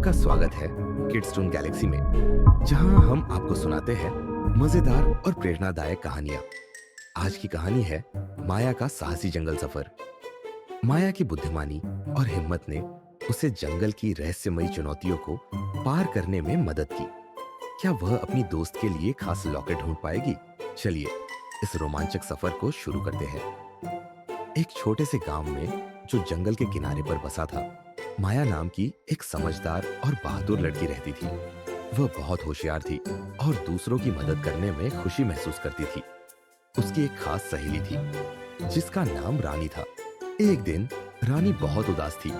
आपका स्वागत है किड्स टून गैलेक्सी में, जहां हम आपको सुनाते हैं मजेदार और प्रेरणादायक कहानियां। आज की कहानी है माया का साहसी जंगल सफर। माया की बुद्धिमानी और हिम्मत ने उसे जंगल की रहस्यमयी चुनौतियों को पार करने में मदद की। क्या वह अपनी दोस्त के लिए खास लॉकेट ढूंढ पाएगी? चलिए इस रोमांचक सफर को शुरू करते हैं। एक छोटे से गांव में जो जंगल के किनारे पर बसा था, माया नाम की एक समझदार और बहादुर लड़की रहती थी। वह बहुत होशियार थी और दूसरों की मदद करने में खुशी महसूस करती थी। उसकी एक खास सहेली थी जिसका नाम रानी था। एक दिन रानी बहुत उदास थी।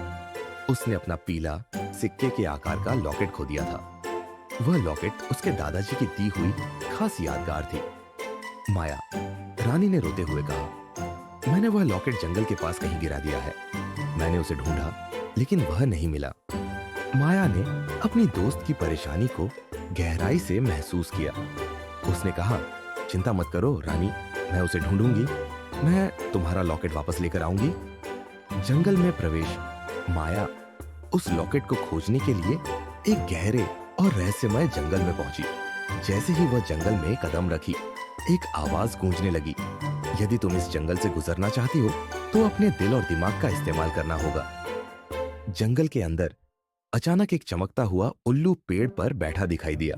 उसने अपना पीला सिक्के के आकार का लॉकेट खो दिया था। वह लॉकेट उसके दादाजी की दी हुई खास यादगार थी। माया, रानी ने रोते हुए कहा, मैंने वह लॉकेट जंगल के पास कहीं गिरा दिया है। मैंने उसे ढूंढा लेकिन वह नहीं मिला। माया ने अपनी दोस्त की परेशानी को गहराई से महसूस किया। उसने कहा, चिंता मत करो रानी, मैं उसे ढूंढूंगी। मैं तुम्हारा लॉकेट वापस लेकर आऊंगी। जंगल में प्रवेश। माया उस लॉकेट को खोजने के लिए एक गहरे और रहस्यमय जंगल में पहुंची। जैसे ही वह जंगल में कदम रखी, एक आवाज गूंजने लगी, यदि तुम इस जंगल से गुजरना चाहती हो तो अपने दिल और दिमाग का इस्तेमाल करना होगा। जंगल के अंदर अचानक एक चमकता हुआ उल्लू पेड़ पर बैठा दिखाई दिया।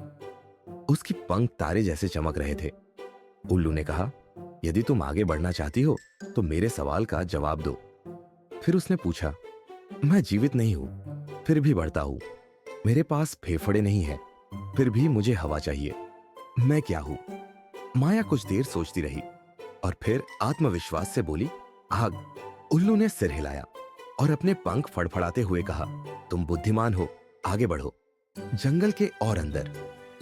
उसकी पंख तारे जैसे चमक रहे थे। उल्लू ने कहा, यदि तुम आगे बढ़ना चाहती हो तो मेरे सवाल का जवाब दो। फिर उसने पूछा, मैं जीवित नहीं हूं फिर भी बढ़ता हूं। मेरे पास फेफड़े नहीं है फिर भी मुझे हवा चाहिए। मैं क्या हूं? माया कुछ देर सोचती रही और फिर आत्मविश्वास से बोली, आग। उल्लू ने सिर हिलाया और अपने पंख फड़फड़ाते हुए कहा, तुम बुद्धिमान हो, आगे बढ़ो। जंगल के और अंदर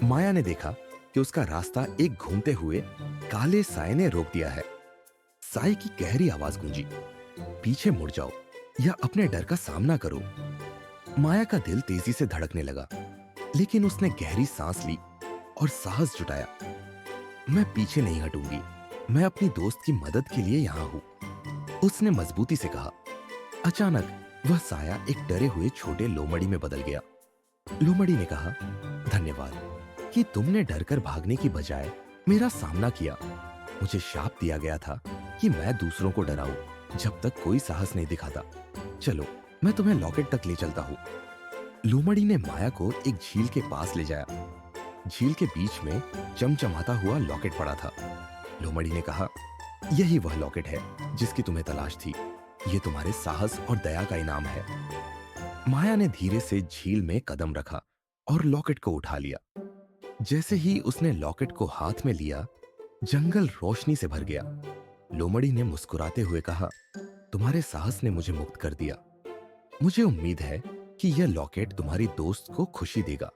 माया ने देखा कि उसका रास्ता एक घूमते हुए काले साए ने रोक दिया है। साए की गहरी आवाज गूंजी, पीछे मुड़ जाओ या अपने डर का सामना करो। माया का दिल तेजी से धड़कने लगा, लेकिन उसने गहरी सांस ली और साहस जुटाया। मैं पीछे नहीं हटूंगी, मैं अपनी दोस्त की मदद के लिए यहां हूं, उसने मजबूती से कहा। अचानक वह साया एक डरे हुए छोटे लोमड़ी में बदल गया। लोमड़ी ने कहा, धन्यवाद कि तुमने डरकर भागने की बजाय मेरा सामना किया। मुझे शाप दिया गया था कि मैं दूसरों को डराऊं जब तक कोई साहस नहीं दिखाता। चलो मैं तुम्हें लॉकेट तक ले चलता हूं। लोमड़ी ने माया को एक झील के पास ले जाया। झील के बीच में चमचमाता हुआ लॉकेट पड़ा था। लोमड़ी ने कहा, यही वह लॉकेट है जिसकी तुम्हें तलाश थी। ये तुम्हारे साहस और दया का इनाम है। माया ने धीरे से झील में कदम रखा और लॉकेट को उठा लिया। जैसे ही उसने लॉकेट को हाथ में लिया, जंगल रोशनी से भर गया। लोमड़ी ने मुस्कुराते हुए कहा, तुम्हारे साहस ने मुझे मुक्त कर दिया। मुझे उम्मीद है कि यह लॉकेट तुम्हारी दोस्त को खुशी देगा।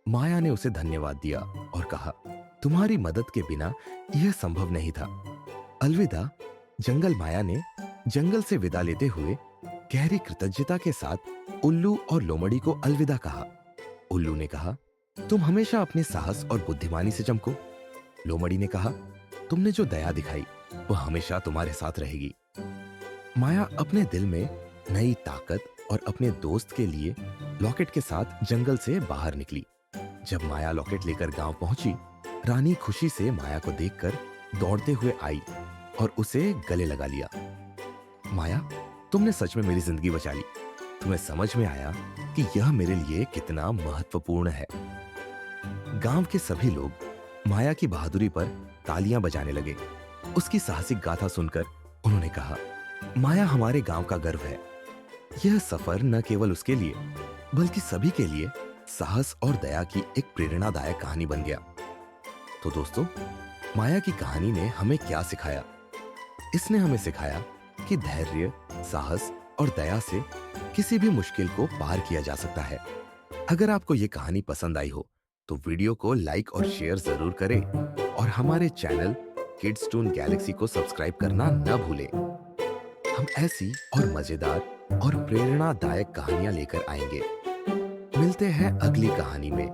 माया ने उसे धन्यवाद दिया और कहा, तुम्हारी मदद के बिना यह संभव नहीं था। अलविदा। जंगल माया ने जंगल से विदा लेते हुए गहरी कृतज्ञता के साथ उल्लू और लोमड़ी को अलविदा कहा। उल्लू ने कहा, तुम हमेशा अपने साहस और बुद्धिमानी से चमको। लोमड़ी ने कहा, तुमने जो दया दिखाई वह हमेशा तुम्हारे साथ रहेगी। माया अपने दिल में नई ताकत और अपने दोस्त के लिए लॉकेट के साथ जंगल से बाहर निकली। जब माया लॉकेट लेकर गांव पहुंची, रानी खुशी से माया को देखकर दौड़ते हुए आई और उसे गले लगा लिया। माया, तुमने सच में मेरी जिंदगी बचा ली। तुम्हें समझ में आया कि यह मेरे लिए कितना महत्वपूर्ण है। गांव के सभी लोग माया की बहादुरी पर तालियां बजाने लगे। उसकी साहसिक गाथा सुनकर उन्होंने कहा, माया हमारे गांव का गर्व है। यह सफर न केवल उसके लिए बल्कि सभी के लिए साहस और दया की एक प्रेरणादायक कहानी बन गया। तो दोस्तों, माया की कहानी ने हमें क्या सिखाया? इसने हमें सिखाया कि धैर्य, साहस और दया से किसी भी मुश्किल को पार किया जा सकता है। अगर आपको ये कहानी पसंद आई हो तो वीडियो को लाइक और शेयर जरूर करें और हमारे चैनल किड्स टून गैलेक्सी को सब्सक्राइब करना न भूलें। हम ऐसी और मजेदार और प्रेरणादायक कहानियां लेकर आएंगे। मिलते हैं अगली कहानी में।